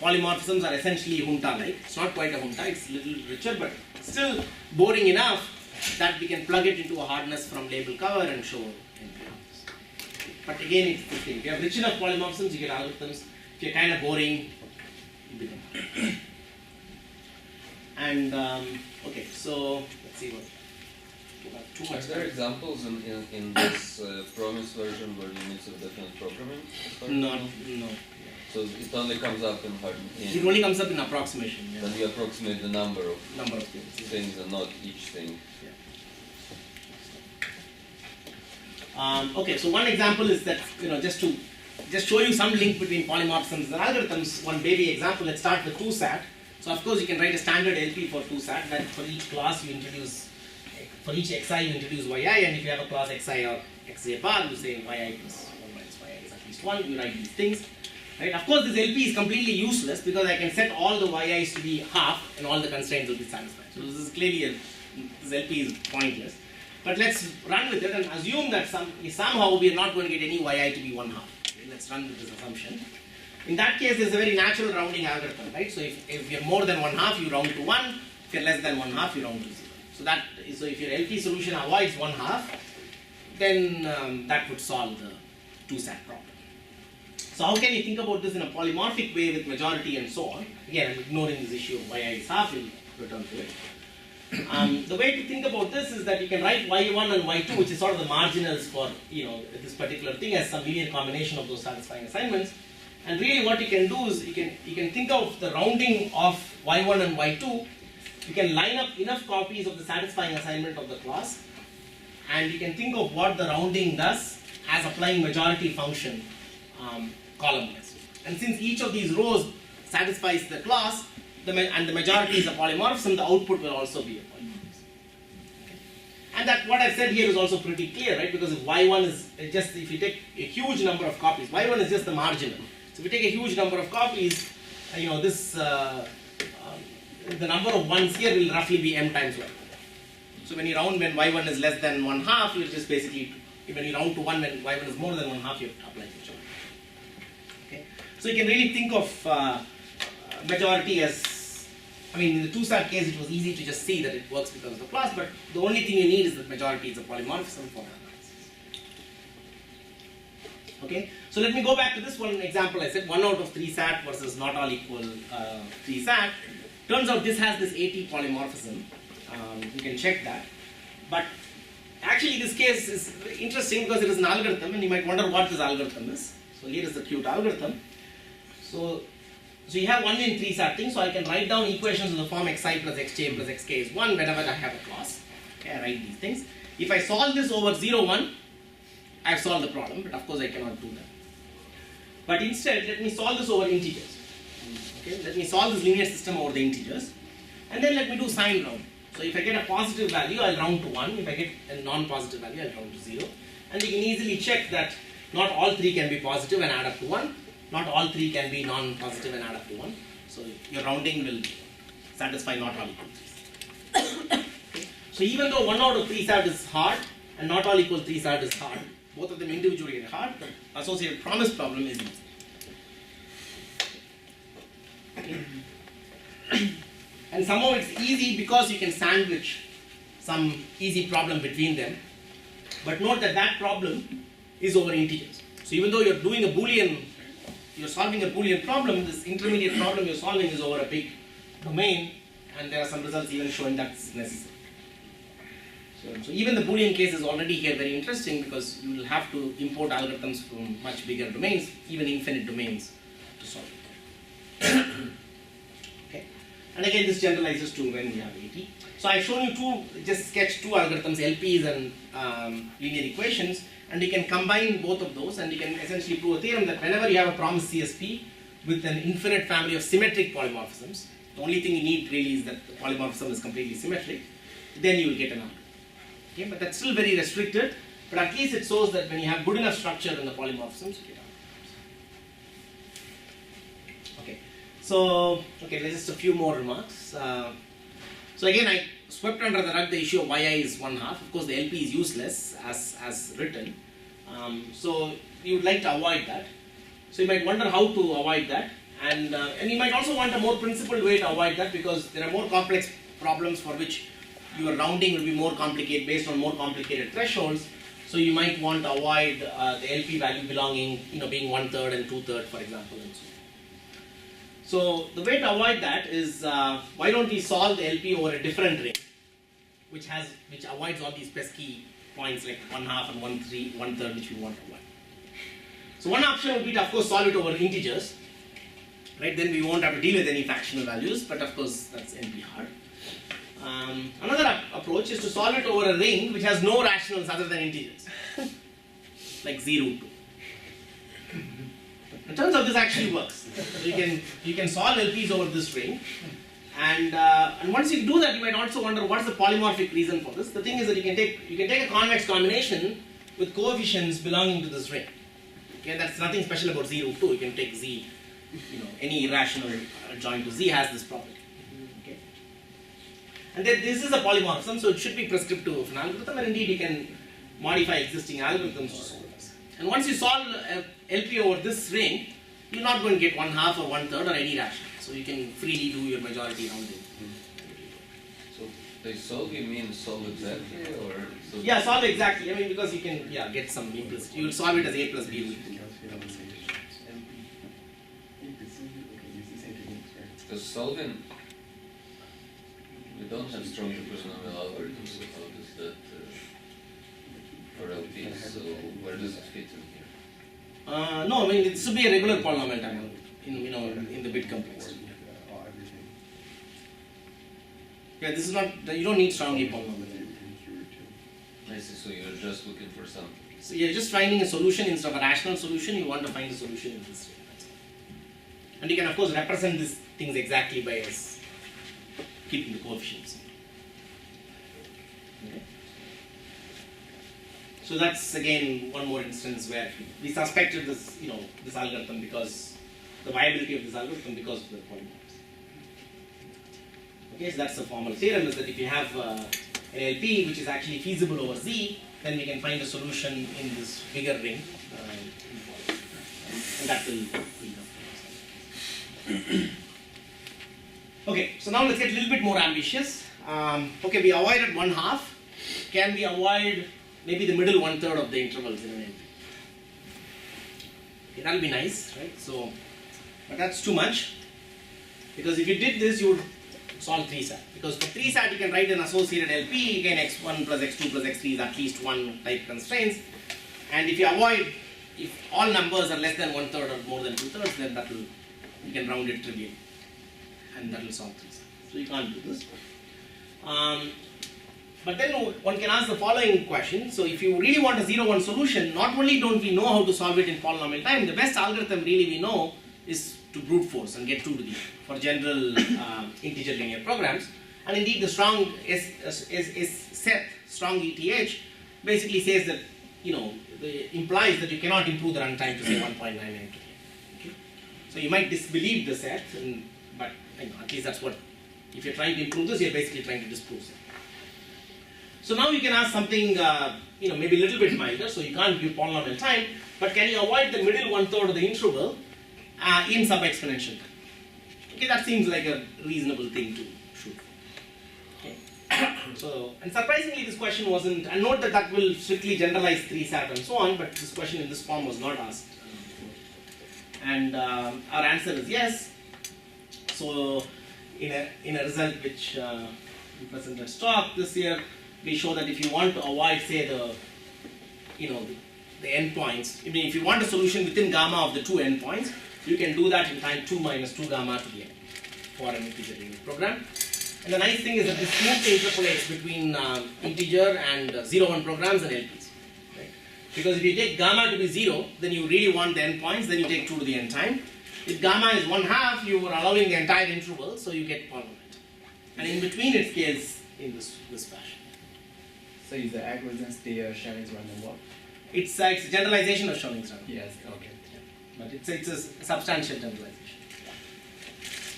polymorphisms are essentially junta-like. It's not quite a junta, it's a little richer, but still boring enough that we can plug it into a hardness from label cover and show NP. But again, it's the thing. If you have rich enough polymorphisms, you get algorithms. If you're kind of boring, you become. And okay, so let's see what. Too Are much there examples in this promise version where units of definite programming? No. So it only comes up in hard. It only comes up in approximation. Yeah. Then you approximate the number of things. and not each thing. Yeah. Okay, so one example is that just to show you some link between polymorphisms and algorithms. One baby example. Let's start with 2SAT. So of course you can write a standard LP for 2SAT. That for each class you introduce. For each xi you introduce yi, and if you have a class xi or xj bar, you say yi plus 1 minus yi is at least 1, you write these things. Right? Of course this LP is completely useless because I can set all the yi's to be half and all the constraints will be satisfied. So this is clearly, this LP is pointless. But let's run with it and assume that somehow we are not going to get any yi to be 1/2. Okay, let's run with this assumption. In that case, there's a very natural rounding algorithm, right? So if you're more than 1/2, you round to 1. If you're less than 1/2, you round to 0. So if your LP solution avoids 1/2, then that would solve the 2SAT problem. So how can you think about this in a polymorphic way with majority and so on? Again, I'm ignoring this issue of yi is half, we'll return to it. The way to think about this is that you can write y1 and y2, which is sort of the marginals for this particular thing, as some linear combination of those satisfying assignments. And really what you can do is you can think of the rounding of y1 and y2. You can line up enough copies of the satisfying assignment of the class, and you can think of what the rounding does as applying majority function column-wise. And since each of these rows satisfies the class, and the majority is a polymorphism, the output will also be a polymorphism. Okay. And that what I've said here is also pretty clear, right? Because if y1 is just, if you take a huge number of copies, y1 is just the marginal. So if you take a huge number of copies, the number of ones here will roughly be m times y1. So when you round when y1 is less than 1/2, you're just basically, when you round to 1 when y1 is more than 1/2, you have to apply majority. Okay? So you can really think of majority as, in the 2SAT case it was easy to just see that it works because of the class, but the only thing you need is that majority is a polymorphism for analysis. Okay? So let me go back to this one example. I said 1 out of 3 SAT versus not all equal 3 SAT. Turns out this has this AT polymorphism. You can check that. But actually this case is interesting because it is an algorithm and you might wonder what this algorithm is. So here is the cute algorithm. So you have 1 in 3 SAT things, so I can write down equations in the form xi plus xj plus xk is 1 whenever I have a class. Okay, I write these things. If I solve this over 0, 1, I've solved the problem, but of course I cannot do that. But instead, let me solve this over integers. Okay, let me solve this linear system over the integers, and then let me do sign round. So if I get a positive value, I'll round to 1. If I get a non-positive value, I'll round to 0. And you can easily check that not all 3 can be positive and add up to 1. Not all 3 can be non-positive and add up to 1. So your rounding will satisfy not all equal 3. Okay. So even though 1 out of 3 sat is hard and not all equal 3 sat is hard, both of them individually are hard, the associated promise problem is easy. Okay. And somehow it's easy because you can sandwich some easy problem between them. But note that that problem is over integers. So even though you're doing a Boolean, you're solving a Boolean problem, this intermediate problem you're solving is over a big domain, and there are some results even showing that's necessary. So even the Boolean case is already here very interesting because you will have to import algorithms from much bigger domains, even infinite domains, to solve it. Okay. And again, this generalizes to when we have AT. So I've shown you just sketched 2 algorithms, LPs and linear equations, and you can combine both of those, and you can essentially prove a theorem that whenever you have a promised CSP with an infinite family of symmetric polymorphisms, the only thing you need really is that the polymorphism is completely symmetric, then you will get an algorithm. Okay, but that's still very restricted, but at least it shows that when you have good enough structure in the polymorphisms, you get algorithms. Okay, so there's just a few more remarks. So again, I swept under the rug the issue of yi is 1/2. Of course, the LP is useless as written. So you would like to avoid that. So you might wonder how to avoid that, and you might also want a more principled way to avoid that because there are more complex problems for which your rounding will be more complicated based on more complicated thresholds. So you might want to avoid the LP value belonging, being 1/3 and 2/3, for example, and so on. So the way to avoid that is why don't we solve the LP over a different ring, which avoids all these pesky points like 1/2 and 1/3, which we want to avoid. So one option would be to, of course, solve it over integers, right? Then we won't have to deal with any fractional values, but of course that's NP hard. Another approach is to solve it over a ring which has no rationals other than integers, like 0, 2. It turns out this actually works. So you can solve LPs over this ring, and once you do that, you might also wonder what's the polymorphic reason for this. The thing is that you can take a convex combination with coefficients belonging to this ring. Okay, that's nothing special about 0, 2. You can take Z, any irrational joint to Z has this property. Okay, and then this is a polymorphism, so it should be prescriptive of an algorithm, and indeed you can modify existing algorithms to solve this. And once you solve LP over this ring, you're not going to get 1/2 or 1/3 or any rational. So you can freely do your majority rounding. So by solve you mean solve exactly or? Yeah, solve exactly. I mean because you can get some implicit. You will solve it as A plus B with 2. Because solving, we don't have strong polynomial algorithms, so how does that for LPs? So where does it fit in here? No, I mean it should be a regular polynomial time in the bit complexity. Yeah, this is not. You don't need strongly polynomial. I see. So you're just looking for something. So you're just finding a solution instead of a rational solution. You want to find a solution in this way. That's all. And you can of course represent these things exactly by us keeping the coefficients. Okay. So that's again one more instance where we suspected this, this algorithm because the viability of this algorithm because of the polymorphs. Okay, so that's the formal theorem is that if you have an LP which is actually feasible over Z, then we can find a solution in this bigger ring, and that will be enough. Okay, so now let's get a little bit more ambitious. Okay, we avoided 1/2. Can we avoid maybe the middle 1/3 of the intervals in an LP? Okay, that'll be nice, right? So, but that's too much because if you did this, you would solve 3-SAT. Because for 3-SAT, you can write an associated LP. Again, x1 plus x2 plus x3 is at least one type constraints. And if you avoid, if all numbers are less than 1/3 or more than 2/3, then you can round it trivially, and that will solve 3-SAT. So you can't do this. But then one can ask the following question. So if you really want a 0-1 solution, not only don't we know how to solve it in polynomial time, the best algorithm really we know is to brute force and get 2 to the for general integer linear programs. And indeed the strong set, strong ETH, basically says that, implies that you cannot improve the runtime to say 1.99. Okay? So you might disbelieve the set, but at least that's what, if you're trying to improve this, you're basically trying to disprove it. So now you can ask something, maybe a little bit milder, so you can't give polynomial time, but can you avoid the middle 1/3 of the interval in sub-exponential time? Okay, that seems like a reasonable thing to shoot for. Okay. So, and surprisingly this question wasn't, and note that will strictly generalize 3-sat and so on, but this question in this form was not asked before. And our answer is yes. So in a result which we presented talk this year, we show that if you want to avoid, say, the endpoints, if you want a solution within gamma of the 2 endpoints, you can do that in time 2 minus 2 gamma to the n for an integer linear program. And the nice thing is that this smoothly interpolates between integer and 0-1 programs and LPs. Right? Because if you take gamma to be 0, then you really want the endpoints, then you take 2 to the n time. If gamma is 1/2, you are allowing the entire interval, so you get polynomial. And in between it scales in this fashion. So is the algorithm still Schelling's random walk? It's a generalization of Schelling's random. Yes, okay. But it's a substantial generalization.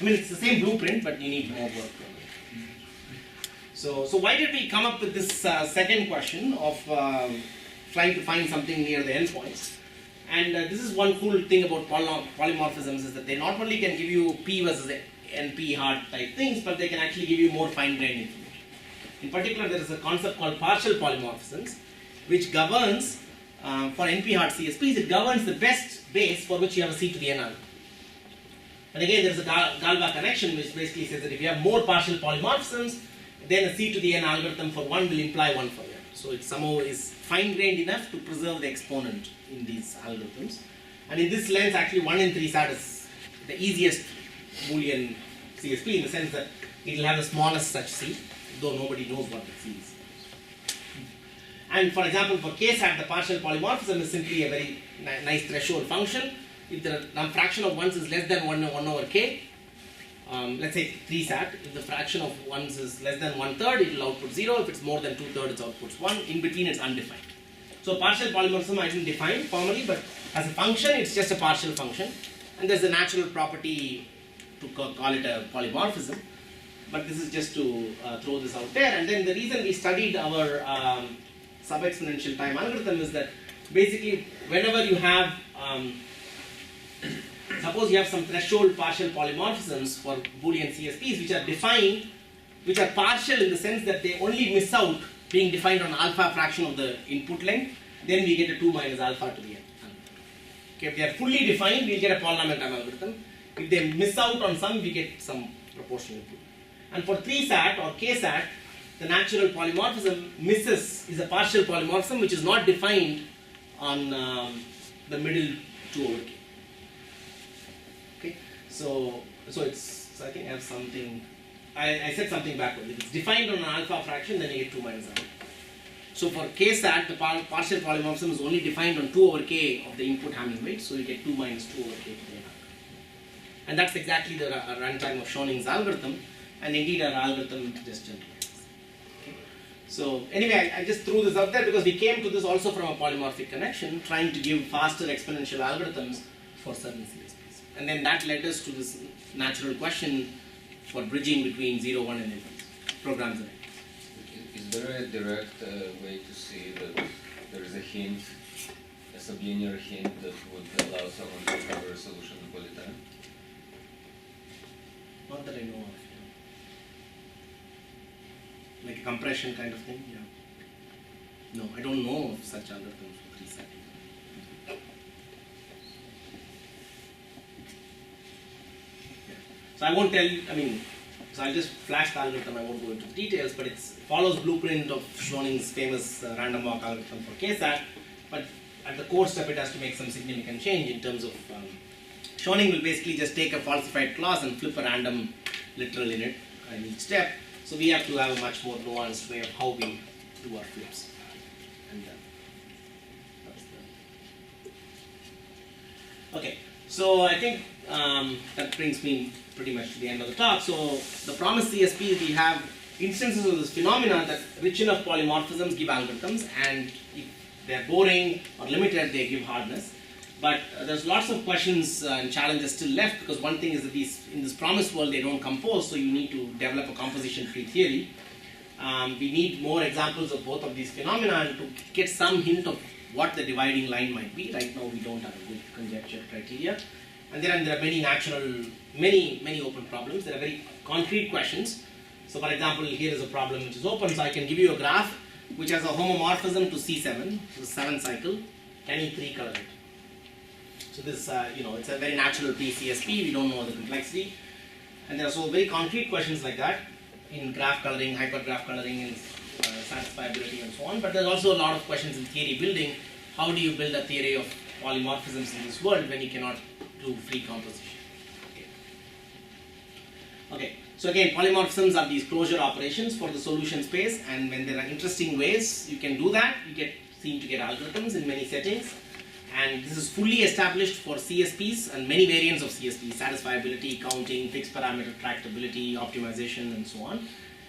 I mean, it's the same blueprint, but you need more work on it. So why did we come up with this second question of trying to find something near the endpoints? And this is one cool thing about polymorphisms is that they not only can give you P versus NP hard type things, but they can actually give you more fine-grained information. In particular, there is a concept called partial polymorphisms, which governs, for NP hard CSPs, it governs the best base for which you have a C to the N algorithm. And again, there is a Galois connection, which basically says that if you have more partial polymorphisms, then a C to the N algorithm for one will imply one for the other. So it somehow is fine-grained enough to preserve the exponent in these algorithms. And in this lens, actually 1 in 3-sat is the easiest Boolean CSP in the sense that it will have the smallest such C, though nobody knows what the C is. And for example, for K-sat, the partial polymorphism is simply a very nice threshold function. If the fraction of ones is less than 1 over K, let's say 3-sat, if the fraction of ones is less than 1/3, it will output 0. If it's more than 2/3, it outputs 1. In between, it's undefined. So partial polymorphism I didn't define formally, but as a function, it's just a partial function. And there's a natural property to call it a polymorphism. But this is just to throw this out there. And then the reason we studied our sub-exponential time algorithm is that basically whenever you have, suppose you have some threshold partial polymorphisms for Boolean CSPs which are defined, which are partial in the sense that they only miss out being defined on alpha fraction of the input length, then we get a 2 minus alpha to the n. Okay, if they are fully defined, we get a polynomial time algorithm. If they miss out on some, we get some proportional input. And for 3-sat or K-sat, the natural polymorphism is a partial polymorphism which is not defined on the middle 2 over K. Okay, so I think I have something. I said something backward. If it's defined on an alpha fraction, then you get 2 minus alpha. So for K-sat, the partial polymorphism is only defined on 2 over K of the input Hamming weight, so you get 2 minus 2 over K to the n. And that's exactly the runtime of Schelling's algorithm, and indeed our algorithm just generalizes. Okay. So anyway, I just threw this out there because we came to this also from a polymorphic connection, trying to give faster exponential algorithms for certain CSPs. And then that led us to this natural question for bridging between 0, 1 and LPs, programs and LPs. Is there a direct way to see that there is a hint, a sublinear hint that would allow someone to recover a solution in polytime? Not that I know of. Yeah. Like a compression kind of thing? Yeah. No, I don't know of such algorithms for 3-sat. So I won't tell you, so I'll just flash the algorithm, I won't go into the details, but it follows blueprint of Schelling's famous random walk algorithm for K-sat, but at the core step it has to make some significant change in terms of, Schelling will basically just take a falsified clause and flip a random literal in it in each step, So we have to have a much more nuanced way of how we do our flips. And that's okay, so I think that brings me pretty much to the end of the talk. So the promised CSP, we have instances of this phenomena that rich enough polymorphisms give algorithms, and if they're boring or limited, they give hardness. But there's lots of questions and challenges still left, because one thing is that these, in this promised world, they don't compose, so you need to develop a composition-free theory. We need more examples of both of these phenomena and to get some hint of what the dividing line might be. Right now, we don't have a good conjecture criteria. And there are many open problems. There are very concrete questions. So for example, here is a problem which is open, so I can give you a graph which has a homomorphism to C7, so 7th cycle, any 3 color it. So this, it's a very natural PCSP, we don't know the complexity. And there are so very concrete questions like that in graph coloring, hypergraph coloring, and satisfiability and so on. But there's also a lot of questions in theory building. How do you build a theory of polymorphisms in this world when you cannot do free composition? Okay, so again, polymorphisms are these closure operations for the solution space, and when there are interesting ways you can do that, you seem to get algorithms in many settings. And this is fully established for CSPs and many variants of CSPs, satisfiability, counting, fixed parameter tractability, optimization, and so on.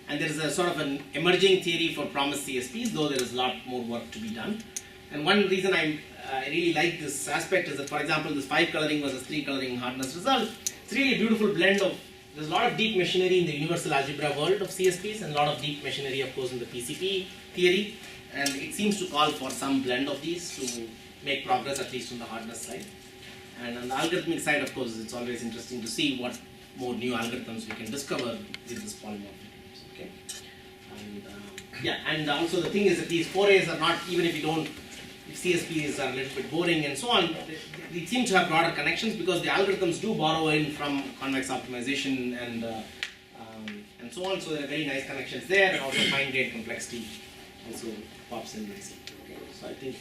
And there is a sort of an emerging theory for promised CSPs, though there is a lot more work to be done. And one reason I really like this aspect is that, for example, this 5 coloring versus 3 coloring hardness result, it's really a beautiful blend of, there's a lot of deep machinery in the universal algebra world of CSPs, and a lot of deep machinery, of course, in the PCP theory. And it seems to call for some blend of these to make progress, at least on the hardness side. And on the algorithmic side, of course, it's always interesting to see what more new algorithms we can discover with this polymorphisms. Okay, and also the thing is that these forays are not, even if CSPs are a little bit boring and so on, they seem to have broader connections because the algorithms do borrow in from convex optimization and so on. So there are very nice connections there, and also fine-grained complexity also pops in nicely. Okay, so I think